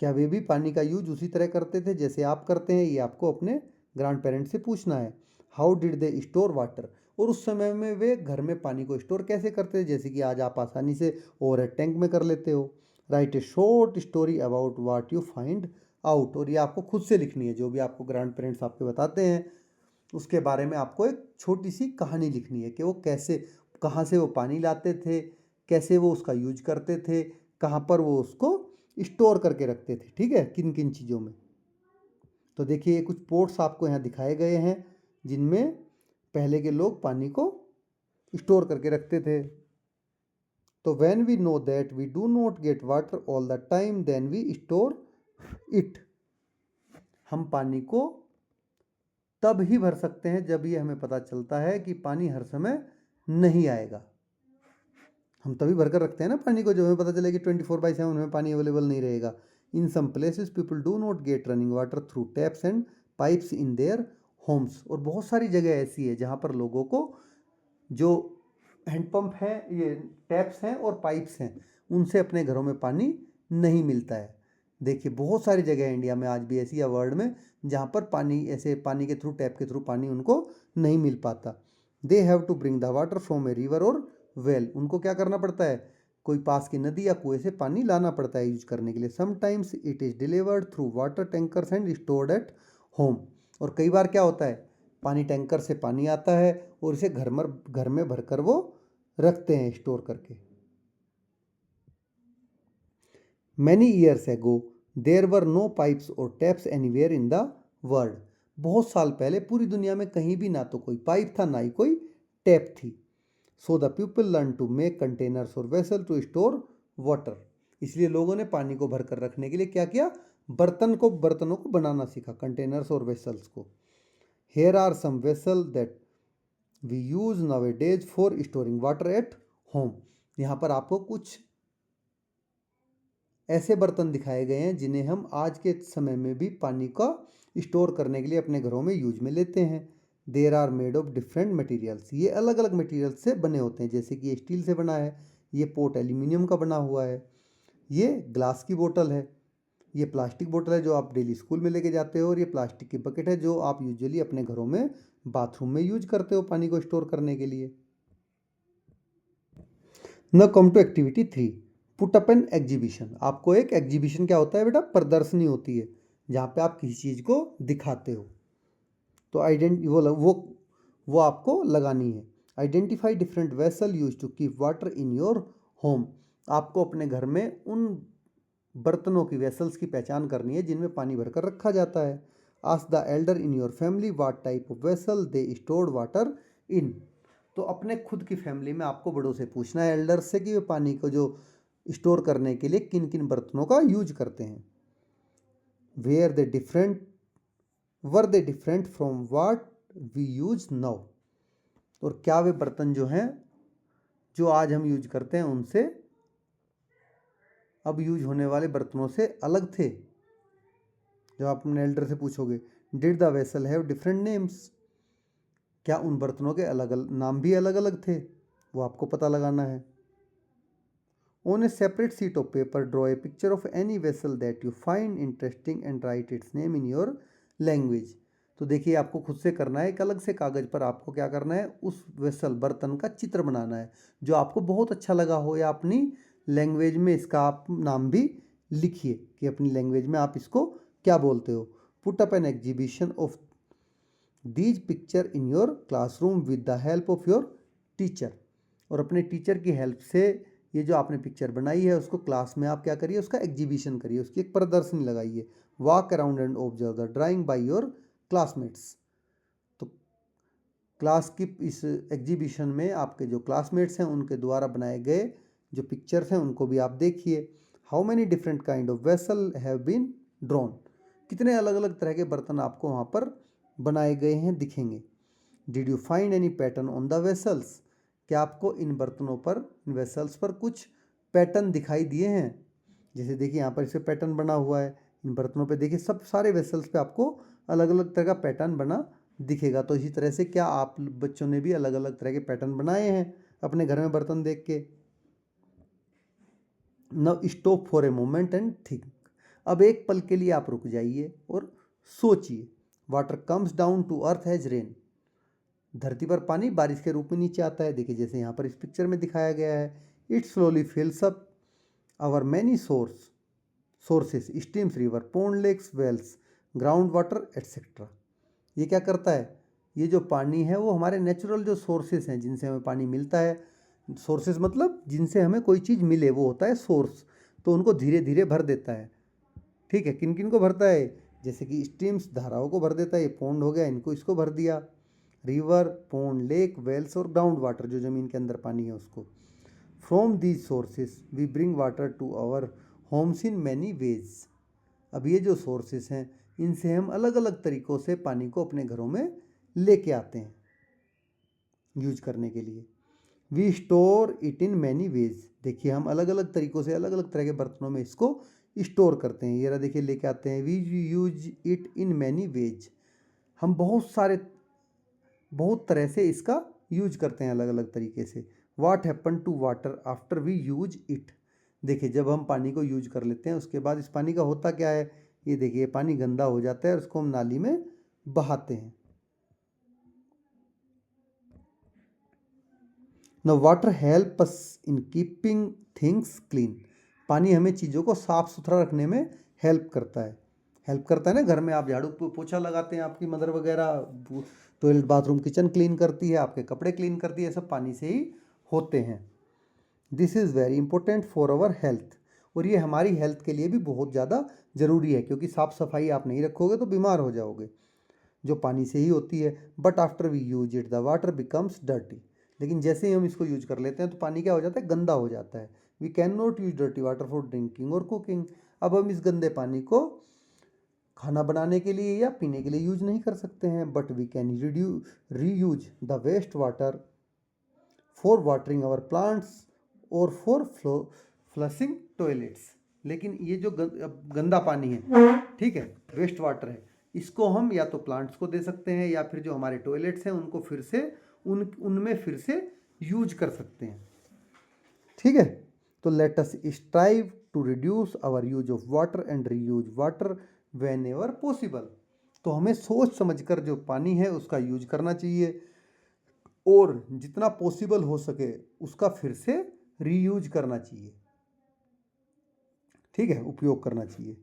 क्या वे भी पानी का यूज उसी तरह करते थे जैसे आप करते हैं, ये आपको अपने ग्रैंड पेरेंट्स से पूछना है। How did they store water, और उस समय में वे घर में पानी को स्टोर कैसे करते थे, जैसे कि आज आप आसानी से ओवरहेड टैंक में कर लेते हो। Right A short story about what you find out, और ये आपको खुद से लिखनी है, जो भी आपको ग्रैंड पेरेंट्स आपके बताते हैं उसके बारे में आपको एक छोटी सी कहानी लिखनी है कि वो कैसे, कहाँ से वो पानी लाते थे, कैसे वो उसका यूज करते थे, कहाँ पर वो उसको स्टोर करके रखते थे, ठीक है, किन किन चीज़ों में। तो देखिए कुछ पोर्ट्स आपको यहाँ दिखाए गए हैं जिनमें पहले के लोग पानी को स्टोर करके रखते थे। तो when we know that we do not get water all the time then we store it, हम पानी को तब ही भर सकते हैं जब ये हमें पता चलता है कि पानी हर समय नहीं आएगा। हम तभी भर कर रखते हैं ना पानी को जब हमें पता चले कि 24/7 में पानी अवेलेबल नहीं रहेगा। In some places people do not get running water through taps and pipes in their homes, और बहुत सारी जगह ऐसी है जहाँ पर लोगों को जो हैंडपम्प हैं, ये टैप्स हैं और पाइप्स हैं, उनसे अपने घरों में पानी नहीं मिलता है। देखिए बहुत सारी जगह है इंडिया में आज भी ऐसी, या वर्ल्ड में, जहाँ पर पानी ऐसे पानी के थ्रू, टैप के थ्रू पानी उनको नहीं मिल पाता। They have to bring the water from a river or well, उनको क्या करना पड़ता है, कोई पास की नदी या कुएं से पानी लाना पड़ता है यूज करने के लिए। Sometimes it is delivered through water tankers and stored at home, और कई बार क्या होता है, पानी टैंकर से पानी आता है और इसे घर में भरकर वो रखते हैं स्टोर करके। Many years ago there were no pipes और taps anywhere in the world, बहुत साल पहले पूरी दुनिया में कहीं भी ना तो कोई पाइप था ना ही कोई टैप थी। So the people learn to make containers or vessel to store water, इसलिए लोगों ने पानी को भरकर रखने के लिए क्या किया, बर्तनों को बनाना सीखा, कंटेनर्स और वेसल्स को। Here are some vessel that we use nowadays for storing water at home, यहाँ पर आपको कुछ ऐसे बर्तन दिखाए गए हैं जिन्हें हम आज के समय में भी पानी का स्टोर करने के लिए अपने घरों में यूज में लेते हैं। There are made of different materials, ये अलग अलग मटेरियल से बने होते हैं, जैसे कि ये स्टील से बना है, ये पोट एल्यूमिनियम का बना हुआ है, ये ग्लास की बोतल है, ये प्लास्टिक बोतल है जो आप डेली स्कूल में लेके जाते हो, और ये प्लास्टिक की बकेट है जो आप यूजुअली अपने घरों में बाथरूम में यूज करते हो पानी को स्टोर करने के लिए। न come to activity 3, put up an exhibition. आपको एक एग्जीबिशन क्या होता है बेटा, प्रदर्शनी होती है जहाँ पे आप किसी चीज़ को दिखाते हो। तो वो आपको लगानी है। Identify different vessel use to keep water in your home, आपको अपने घर में उन बर्तनों की, वेसल्स की पहचान करनी है जिनमें पानी भरकर रखा जाता है। Ask the elder in your family what type of vessel they stored water in, तो अपने खुद की फैमिली में आपको बड़ों से पूछना है, एल्डर्स से, कि वे पानी को जो स्टोर करने के लिए किन किन बर्तनों का यूज करते हैं। Where they different were they different from what we use now, और क्या वे बर्तन जो हैं जो आज हम यूज करते हैं उनसे, अब यूज होने वाले बर्तनों से अलग थे। जब आप अपने एल्डर से पूछोगे, did the vessel have different names, क्या उन बर्तनों के अलग अलग नाम भी अलग अलग थे, वो आपको पता लगाना है। On A separate sheet of paper draw a picture of any vessel that you find interesting and right it's name in your language, तो देखिए आपको खुद से करना है, एक अलग से कागज़ पर आपको क्या करना है, उस वेसल बर्तन का चित्र बनाना है जो आपको बहुत अच्छा लगा हो, या अपनी लैंग्वेज में इसका आप नाम भी लिखिए कि अपनी लैंग्वेज में आप इसको क्या बोलते हो। Put up an exhibition of these picture in your classroom with the help of your teacher, और अपने टीचर की हेल्प से ये जो आपने पिक्चर बनाई है उसको क्लास में आप क्या करिए, उसका एग्जीबिशन करिए, उसकी एक प्रदर्शनी लगाइए। Walk around and observe the drawing by your classmates, तो क्लास की इस एग्जीबिशन में आपके जो क्लासमेट्स हैं उनके द्वारा बनाए गए जो पिक्चर्स हैं उनको भी आप देखिए। How many different kind of vessel have been drawn, कितने अलग अलग तरह के बर्तन आपको वहाँ पर बनाए गए हैं दिखेंगे। Did you find any pattern on the vessels, क्या आपको इन बर्तनों पर, इन वेसल्स पर कुछ पैटर्न दिखाई दिए हैं, जैसे देखिए यहाँ पर इसे पैटर्न बना हुआ है, इन बर्तनों पे देखिए सब सारे वेसल्स पे आपको अलग अलग तरह का पैटर्न बना दिखेगा। तो इसी तरह से क्या आप बच्चों ने भी अलग अलग तरह के पैटर्न बनाए हैं अपने घर में बर्तन देख के। Now stop for a moment and think. अब एक पल के लिए आप रुक जाइए और सोचिए। Water comes down to earth as rain. धरती पर पानी बारिश के रूप में नीचे आता है। देखिए जैसे यहाँ पर इस पिक्चर में दिखाया गया है। It slowly fills up our many sources, streams, river, pond, lakes, wells, ground water etcetera. ये क्या करता है? ये जो पानी है वो हमारे नेचुरल जो सोर्सेस हैं जिनसे हमें पानी मिलता है, सोर्सेस मतलब जिनसे हमें कोई चीज़ मिले, वो होता है सोर्स। तो उनको धीरे धीरे भर देता है। ठीक है, किन किन को भरता है? जैसे कि स्ट्रीम्स, धाराओं को भर देता है। ये पोंड हो गया, इनको इसको भर दिया। रिवर, पोंड, लेक, वेल्स और ग्राउंड वाटर, जो ज़मीन के अंदर पानी है उसको। From these sources we bring water to our homes in many ways. अब ये जो सोर्सेस हैं इनसे हम अलग अलग तरीक़ों से पानी को अपने घरों में लेके आते हैं यूज करने के लिए। We store it in many ways. देखिए हम अलग अलग तरीक़ों से अलग अलग तरह के बर्तनों में इसको स्टोर करते हैं। ये रहा देखिए लेके आते हैं। We use it in many ways. हम बहुत तरह से इसका यूज करते हैं अलग अलग तरीके से। What happen to water after we use it. देखिए जब हम पानी को यूज कर लेते हैं उसके बाद इस पानी का होता क्या है? ये देखिए पानी गंदा हो जाता है और उसको हम नाली में बहाते हैं। Now water help us in keeping things clean. पानी हमें चीज़ों को साफ सुथरा रखने में हेल्प करता है। हेल्प करता है ना, घर में आप झाड़ू पोछा लगाते हैं, आपकी मदर वगैरह टॉयलेट बाथरूम किचन क्लीन करती है, आपके कपड़े क्लीन करती है, सब पानी से ही होते हैं। This is very important for our health. और ये हमारी हेल्थ के लिए भी बहुत ज़्यादा ज़रूरी है, क्योंकि साफ़ सफाई आप नहीं रखोगे तो बीमार हो जाओगे, जो पानी से ही होती है। But after we use it the water becomes dirty. लेकिन जैसे ही हम इसको यूज कर लेते हैं तो पानी क्या हो जाता है? गंदा हो जाता है। We can not use dirty water for drinking or cooking. अब हम इस गंदे पानी को खाना बनाने के लिए या पीने के लिए यूज नहीं कर सकते हैं। But we can reuse the waste water for watering our plants or for flushing toilets. लेकिन ये जो गंदा पानी है, ठीक है, वेस्ट वाटर है, इसको हम या तो प्लांट्स को दे सकते हैं या फिर जो हमारे टॉयलेट्स हैं उनको फिर से उनमें फिर से यूज कर सकते हैं। ठीक है, तो let us strive to reduce our use of water and reuse water whenever possible. तो हमें सोच समझकर जो पानी है उसका यूज करना चाहिए और जितना पॉसिबल हो सके उसका फिर से रीयूज करना चाहिए। ठीक है, उपयोग करना चाहिए।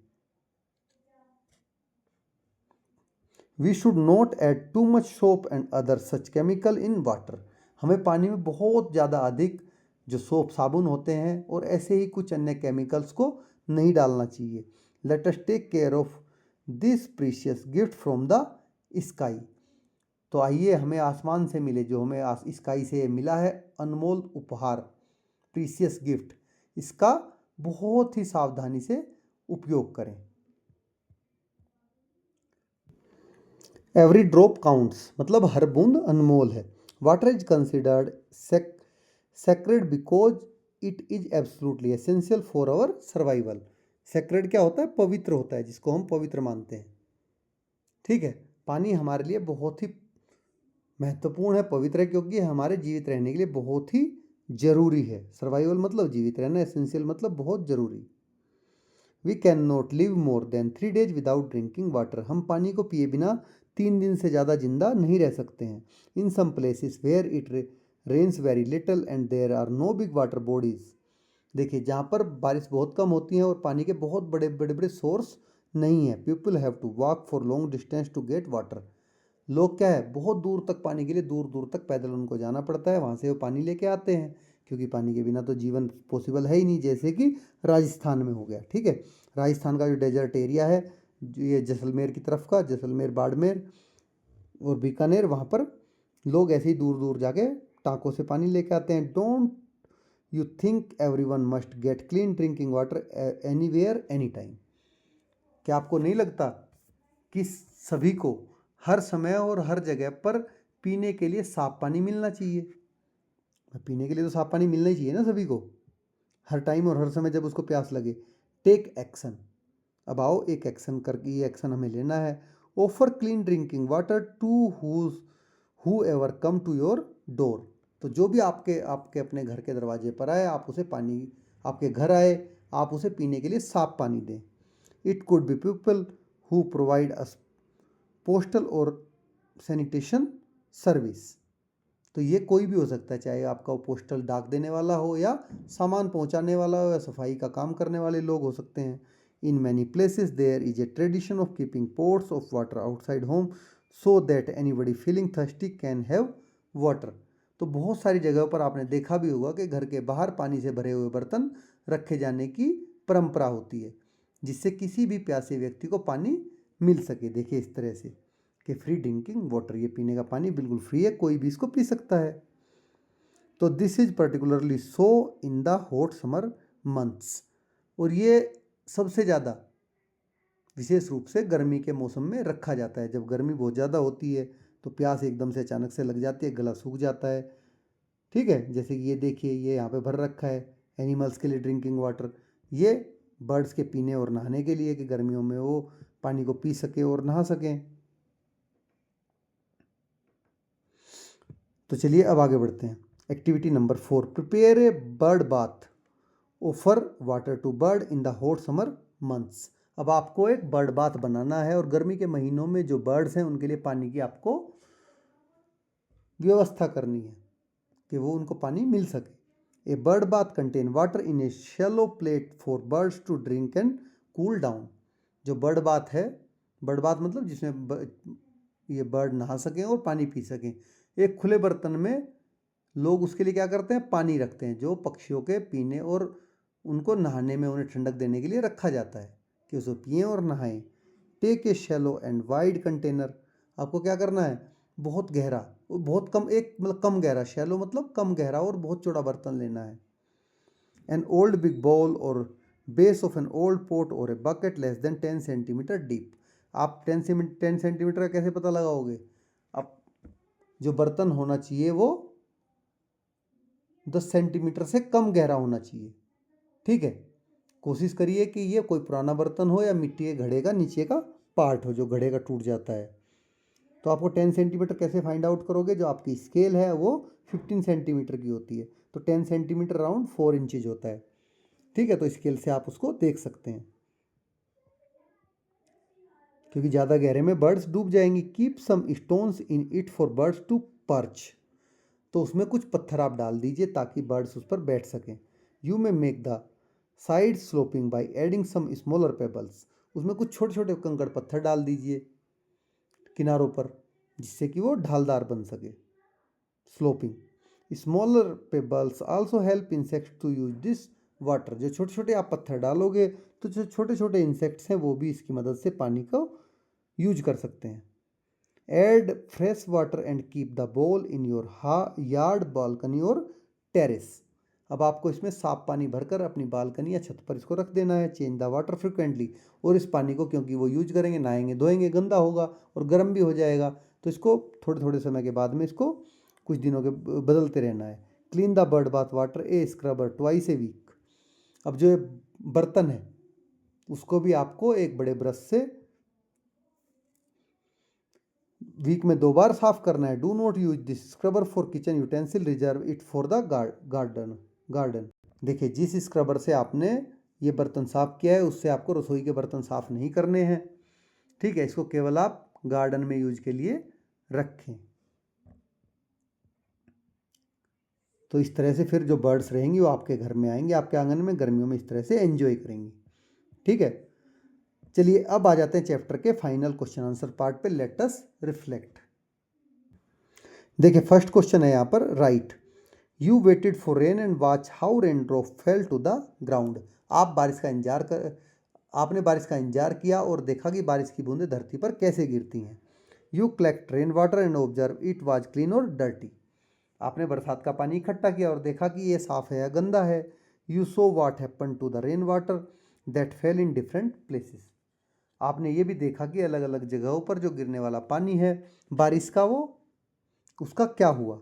We should not add too much soap and other such chemical in water. हमें पानी में बहुत ज़्यादा अधिक जो सोप साबुन होते हैं और ऐसे ही कुछ अन्य केमिकल्स को नहीं डालना चाहिए। Let us take care of this precious gift from the sky. तो आइए हमें आसमान से मिले, जो हमें स्काई से मिला है अनमोल उपहार, प्रीशियस गिफ्ट, इसका बहुत ही सावधानी से उपयोग करें। एवरी ड्रॉप काउंट्स, मतलब हर बूंद अनमोल है। Water is considered sacred because it is absolutely essential for our survival. Sacred क्या होता है? पवित्र होता है, जिसको हम पवित्र मानते हैं। ठीक है, पानी हमारे लिए बहुत ही महत्वपूर्ण है, पवित्र है, क्योंकि हमारे जीवित रहने के लिए बहुत ही जरूरी है। सर्वाइवल मतलब जीवित रहना, एसेंशियल मतलब बहुत जरूरी। We can not live more than 3 days without drinking water. हम पानी को पिए बिना 3 दिन से ज़्यादा जिंदा नहीं रह सकते हैं। In some places where it rains very little and there are no big water bodies. देखिए जहाँ पर बारिश बहुत कम होती है और पानी के बहुत बड़े बड़े सोर्स नहीं है, people have to walk for long distance to get water. लोग क्या है, बहुत दूर तक पानी के लिए दूर दूर तक पैदल उनको जाना पड़ता है, वहाँ से वो पानी लेके आते हैं, क्योंकि पानी के बिना तो जीवन पॉसिबल है ही नहीं। जैसे कि राजस्थान में हो गया। ठीक है, राजस्थान का जो डेजर्ट एरिया है, ये जैसलमेर की तरफ का, जैसलमेर, बाड़मेर और बीकानेर, वहाँ पर लोग ऐसे ही दूर दूर जाके टाँकों से पानी लेके आते हैं। Don't you think everyone must get clean drinking water anywhere any time. क्या आपको नहीं लगता कि सभी को हर समय और हर जगह पर पीने के लिए साफ पानी मिलना चाहिए? पीने के लिए तो साफ पानी मिलना ही चाहिए ना सभी को, हर टाइम और हर समय जब उसको प्यास लगे। Take action. अब आओ एक एक्शन करके, ये एक्शन हमें लेना है। Offer clean drinking water to whoever come to your door. तो जो भी आपके अपने घर के दरवाजे पर आए, आप उसे पानी, आपके घर आए, आप उसे पीने के लिए साफ पानी दें। It could be people who provide us postal और सैनिटेशन सर्विस। तो ये कोई भी हो सकता है, चाहे आपका वो पोस्टल डाक देने वाला हो या सामान पहुंचाने वाला हो या सफाई का काम करने वाले लोग हो सकते हैं। In many places there is a tradition of keeping pots of water outside home so that anybody feeling thirsty can have water. तो बहुत सारी जगहों पर आपने देखा भी होगा कि घर के बाहर पानी से भरे हुए बर्तन रखे जाने की परंपरा होती है, जिससे किसी भी प्यासे व्यक्ति को पानी मिल सके। देखिए इस तरह से कि फ्री ड्रिंकिंग वाटर, ये पीने का पानी बिल्कुल फ्री है, कोई भी इसको पी सकता है। तो this is particularly so in the hot summer months, और ये सबसे ज़्यादा विशेष रूप से गर्मी के मौसम में रखा जाता है। जब गर्मी बहुत ज़्यादा होती है तो प्यास एकदम से अचानक से लग जाती है, गला सूख जाता है। ठीक है, जैसे कि ये देखिए, ये यहाँ पे भर रखा है एनिमल्स के लिए ड्रिंकिंग वाटर, ये बर्ड्स के पीने और नहाने के लिए, कि गर्मियों में वो पानी को पी सके और नहा सकें। तो चलिए अब आगे बढ़ते हैं। Activity number 4, prepare a bird bath, offer water to bird in the hot summer months. अब आपको एक बर्ड बाथ बनाना है और गर्मी के महीनों में जो बर्ड्स हैं उनके लिए पानी की आपको व्यवस्था करनी है कि वो उनको पानी मिल सके। A bird bath contain water in a shallow plate for birds to drink and cool down. जो बर्ड बाथ है, बर्ड बाथ मतलब जिसमें ये बर्ड नहा सकें और पानी पी सकें। एक खुले बर्तन में लोग उसके लिए क्या करते हैं, पानी रखते हैं, जो पक्षियों के पीने और उनको नहाने में उन्हें ठंडक देने के लिए रखा जाता है कि उसे पिएं और नहाएं। Take a shallow and wide container, आपको क्या करना है, बहुत गहरा, बहुत कम, एक मतलब कम गहरा, शैलो मतलब कम गहरा, और बहुत चौड़ा बर्तन लेना है। एन ओल्ड बिग बाउल और base of an old pot और a bucket less than 10 centimetre deep. आप 10 सेंटीमीटर का कैसे पता लगाओगे, आप जो बर्तन होना चाहिए वो 10 सेंटीमीटर से कम गहरा होना चाहिए। ठीक है, कोशिश करिए कि ये कोई पुराना बर्तन हो या मिट्टी के घड़े का नीचे का पार्ट हो, जो घड़े का टूट जाता है। तो आपको 10 सेंटीमीटर कैसे फाइंड आउट करोगे, जो आपकी स्केल है वो 15 सेंटीमीटर की होती है, तो 10 सेंटीमीटर अराउंड 4 इंचज होता है। ठीक है, तो स्केल से आप उसको देख सकते हैं, क्योंकि ज़्यादा गहरे में बर्ड्स डूब जाएंगी। Keep some stones in it for birds to perch, तो उसमें कुछ पत्थर आप डाल दीजिए ताकि बर्ड्स उस पर बैठ सकें। You may make the side sloping by adding some smaller pebbles, उसमें कुछ छोटे छोटे कंकड़ पत्थर डाल दीजिए किनारों पर, जिससे कि वो ढालदार बन सके। Sloping, smaller pebbles also help insects to use this water, जो छोटे छोटे आप पत्थर डालोगे तो जो छोटे छोटे इंसेक्ट्स हैं वो भी इसकी मदद से पानी को यूज कर सकते हैं। Add fresh water and keep the bowl in your yard, balcony और टेरेस। अब आपको इसमें साफ पानी भरकर अपनी बालकनी या छत पर इसको रख देना है। चेंज द वाटर फ्रिक्वेंटली, और इस पानी को क्योंकि वो यूज करेंगे, नहाएंगे धोएंगे, गंदा होगा और गर्म भी हो जाएगा, तो इसको थोड़े थोड़े समय के बाद में इसको कुछ दिनों के बदलते रहना है। Clean the bird bath water a scrubber twice a week. अब जो बर्तन है उसको भी आपको एक बड़े ब्रश से वीक में 2 बार साफ करना है। Do not use this scrubber for kitchen utensil, reserve it for the garden. देखिए, जिस स्क्रबर से आपने ये बर्तन साफ किया है उससे आपको रसोई के बर्तन साफ नहीं करने हैं। ठीक है, इसको केवल आप गार्डन में यूज के लिए रखें। तो इस तरह से फिर जो बर्ड्स रहेंगी वो आपके घर में आएंगे, आपके आंगन में, गर्मियों में इस तरह से एंजॉय करेंगी। ठीक है, चलिए अब आ जाते हैं चैप्टर के फाइनल क्वेश्चन आंसर पार्ट पे। Let us reflect. देखिए फर्स्ट क्वेश्चन है यहाँ पर, right you waited for rain and watch how rain drop fell to the ground. आपने बारिश का इंतजार किया और देखा कि बारिश की बूंदें धरती पर कैसे गिरती हैं। You collect rain water and observe it was clean और डर्टी। आपने बरसात का पानी इकट्ठा किया और देखा कि ये साफ है या गंदा है। You saw what happen to the rain water that fell in different places. आपने ये भी देखा कि अलग अलग जगहों पर जो गिरने वाला पानी है बारिश का, वो उसका क्या हुआ।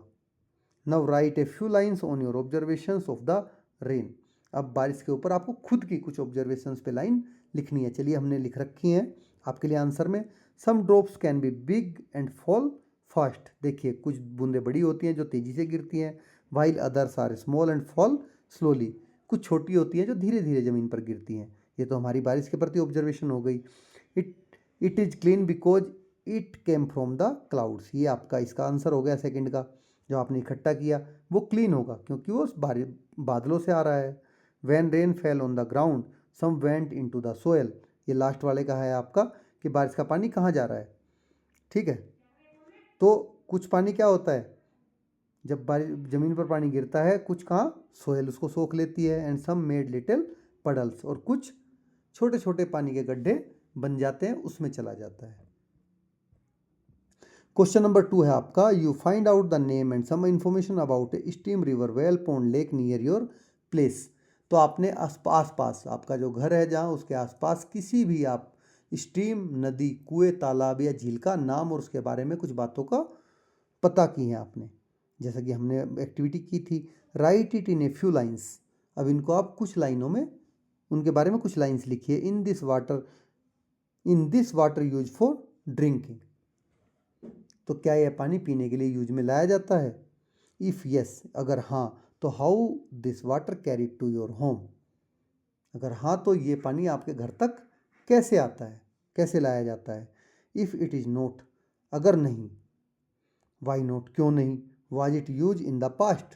Now right a few lines on your observations of the rain. अब बारिश के ऊपर आपको खुद की कुछ ऑब्जर्वेशंस पे लाइन लिखनी है। चलिए हमने लिख रखी हैं आपके लिए आंसर में। Some drops can be big and fall fast. देखिए कुछ बूंदें बड़ी होती हैं जो तेज़ी से गिरती हैं, while others are small and fall slowly. कुछ छोटी होती हैं जो धीरे धीरे ज़मीन पर गिरती हैं। ये तो हमारी बारिश के प्रति ऑब्जर्वेशन हो गई। It is clean because it came from the clouds. ये आपका इसका आंसर हो गया सेकंड का। जो आपने इकट्ठा किया वो क्लीन होगा क्योंकि वो बादलों से आ रहा है। When rain fell on the ground some went into the soil. ये लास्ट वाले का है आपका कि बारिश का पानी कहाँ जा रहा है। ठीक है, तो कुछ पानी क्या होता है जब बारिश ज़मीन पर पानी गिरता है, कुछ कहाँ सोयल उसको सोख लेती है। And some made little puddles, और कुछ छोटे छोटे पानी के गड्ढे बन जाते हैं, उसमें चला जाता है। क्वेश्चन नंबर 2 है आपका, you find out the name and some information about a stream, river, well, pond, lake near your place. तो आपने आसपास आपका जो घर है जहाँ उसके आसपास किसी भी आप स्ट्रीम, नदी, कुएं, तालाब या झील का नाम और उसके बारे में कुछ बातों का पता की है आपने। जैसा कि हमने एक्टिविटी की थी, right it in a few lines. अब इनको आप कुछ लाइनों में उनके बारे में कुछ लाइन्स लिखिए। In this water use for drinking. तो क्या यह पानी पीने के लिए यूज में लाया जाता है? इफ़ यस, अगर हाँ तो how this water carried to your home. अगर हाँ तो ये पानी आपके घर तक कैसे आता है, कैसे लाया जाता है। इफ़ इट इज़ नोट, अगर नहीं, वाई नोट, क्यों नहीं। Was it use in the past,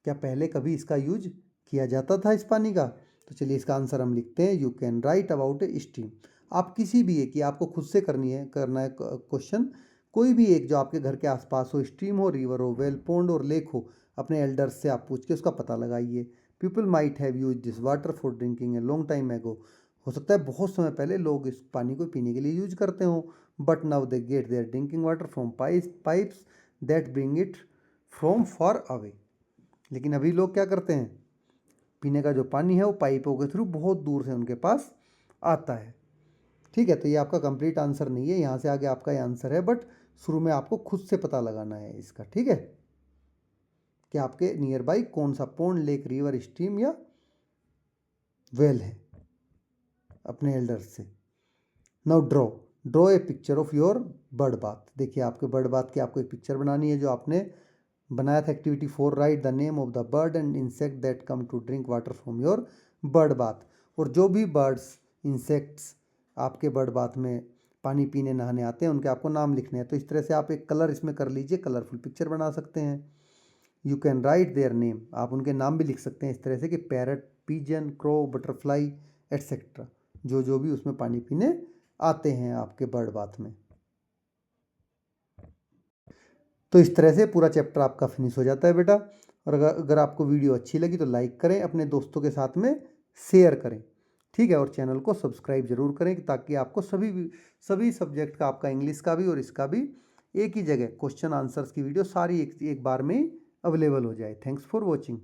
क्या पहले कभी इसका यूज किया जाता था इस पानी का। तो चलिए इसका आंसर हम लिखते हैं, you can write about a stream. आप किसी भी एक, कि आपको खुद से करना है क्वेश्चन, कोई भी एक जो आपके घर के आसपास हो, स्ट्रीम हो, रिवर हो, वेल, पॉन्ड और लेक हो, अपने एल्डर्स से आप पूछ के उसका पता लगाइए। People might have use this water for drinking a long time एगो। हो सकता है बहुत समय पहले लोग इस पानी को पीने के लिए यूज करते हो, but now they get their drinking water from pipes that bring it from far away. लेकिन अभी लोग क्या करते हैं, पीने का जो पानी है वो पाइपों के थ्रू बहुत दूर से उनके पास आता है। ठीक है, तो ये आपका कंप्लीट आंसर नहीं है, यहाँ से आगे आपका ये आंसर है, बट शुरू में आपको खुद से पता लगाना है इसका। ठीक है, कि आपके नियर बाई कौन सा पॉन्ड, लेक, रिवर, स्ट्रीम या वेल है अपने एल्डर्स से। Now draw a picture of your bird bath. देखिए आपके बर्ड बाथ की आपको एक पिक्चर बनानी है जो आपने बनाया था activity 4। Write the name of the bird and insect that come to drink water from your bird bath. और जो भी बर्ड्स, इंसेक्ट्स आपके बर्ड बाथ में पानी पीने नहाने आते हैं उनके आपको नाम लिखने हैं। तो इस तरह से आप एक कलर इसमें कर लीजिए, कलरफुल पिक्चर बना सकते हैं। You can write their name, आप उनके नाम भी लिख सकते हैं इस तरह से कि parrot, pigeon, crow, butterfly etcetera, जो भी उसमें पानी पीने आते हैं आपके बर्ड बाथ में। तो इस तरह से पूरा चैप्टर आपका फिनिश हो जाता है बेटा। और अगर आपको वीडियो अच्छी लगी तो लाइक करें, अपने दोस्तों के साथ में शेयर करें। ठीक है, और चैनल को सब्सक्राइब जरूर करें ताकि आपको सभी सब्जेक्ट का, आपका इंग्लिश का भी और इसका भी एक ही जगह क्वेश्चन आंसर्स की वीडियो सारी एक बार में अवेलेबल हो जाए। Thanks for watching.